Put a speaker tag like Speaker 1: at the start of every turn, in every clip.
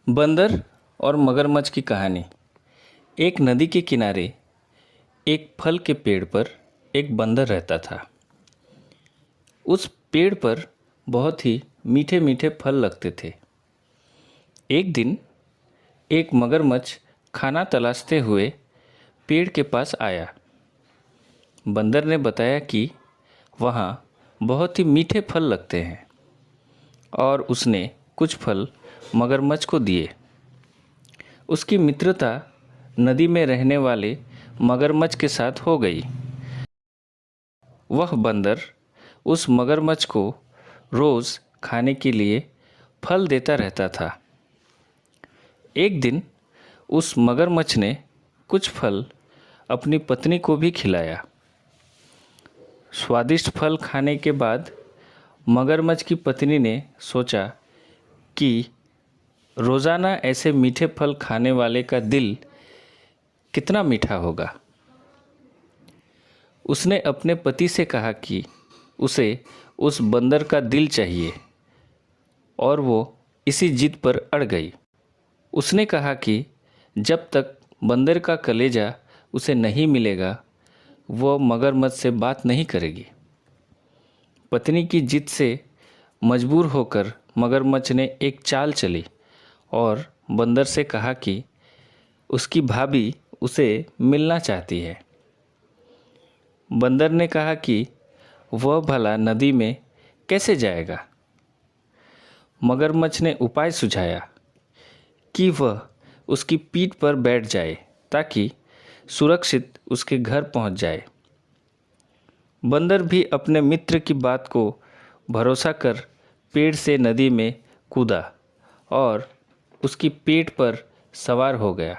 Speaker 1: बंदर और मगरमच्छ की कहानी। एक नदी के किनारे एक फल के पेड़ पर एक बंदर रहता था। उस पेड़ पर बहुत ही मीठे मीठे फल लगते थे। एक दिन एक मगरमच्छ खाना तलाशते हुए पेड़ के पास आया। बंदर ने बताया कि वहाँ बहुत ही मीठे फल लगते हैं और उसने कुछ फल मगरमच्छ को दिए। उसकी मित्रता नदी में रहने वाले मगरमच्छ के साथ हो गई। वह बंदर उस मगरमच्छ को रोज़ खाने के लिए फल देता रहता था। एक दिन उस मगरमच्छ ने कुछ फल अपनी पत्नी को भी खिलाया। स्वादिष्ट फल खाने के बाद मगरमच्छ की पत्नी ने सोचा कि रोज़ाना ऐसे मीठे फल खाने वाले का दिल कितना मीठा होगा। उसने अपने पति से कहा कि उसे उस बंदर का दिल चाहिए और वो इसी जिद पर अड़ गई। उसने कहा कि जब तक बंदर का कलेजा उसे नहीं मिलेगा वो मगरमच्छ से बात नहीं करेगी। पत्नी की जिद से मजबूर होकर मगरमच्छ ने एक चाल चली और बंदर से कहा कि उसकी भाभी उसे मिलना चाहती है। बंदर ने कहा कि वह भला नदी में कैसे जाएगा। मगरमच्छ ने उपाय सुझाया कि वह उसकी पीठ पर बैठ जाए ताकि सुरक्षित उसके घर पहुंच जाए। बंदर भी अपने मित्र की बात को भरोसा कर पेड़ से नदी में कूदा और उसकी पेट पर सवार हो गया।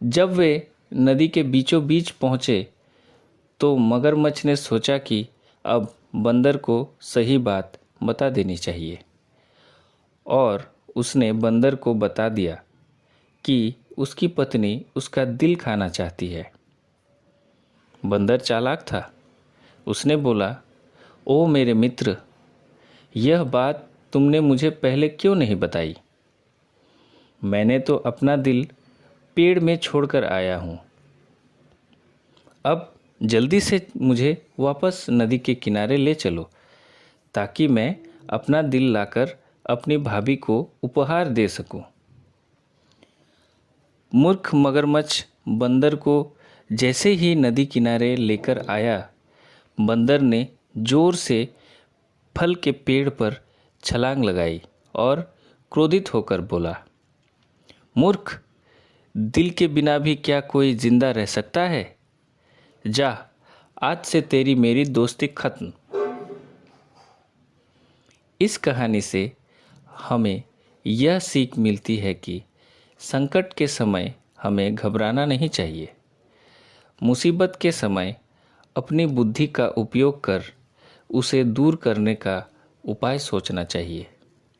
Speaker 1: जब वे नदी के बीचों बीच पहुँचे तो मगरमच्छ ने सोचा कि अब बंदर को सही बात बता देनी चाहिए और उसने बंदर को बता दिया कि उसकी पत्नी उसका दिल खाना चाहती है। बंदर चालाक था। उसने बोला, ओ मेरे मित्र, यह बात तुमने मुझे पहले क्यों नहीं बताई? मैंने तो अपना दिल पेड़ में छोड़कर आया हूँ। अब जल्दी से मुझे वापस नदी के किनारे ले चलो ताकि मैं अपना दिल लाकर अपनी भाभी को उपहार दे सकूं। मूर्ख मगरमच्छ बंदर को जैसे ही नदी किनारे लेकर आया, बंदर ने जोर से फल के पेड़ पर छलांग लगाई और क्रोधित होकर बोला, मूर्ख, दिल के बिना भी क्या कोई जिंदा रह सकता है? जा, आज से तेरी मेरी दोस्ती खत्म। इस कहानी से हमें यह सीख मिलती है कि संकट के समय हमें घबराना नहीं चाहिए। मुसीबत के समय अपनी बुद्धि का उपयोग कर उसे दूर करने का उपाय सोचना चाहिए।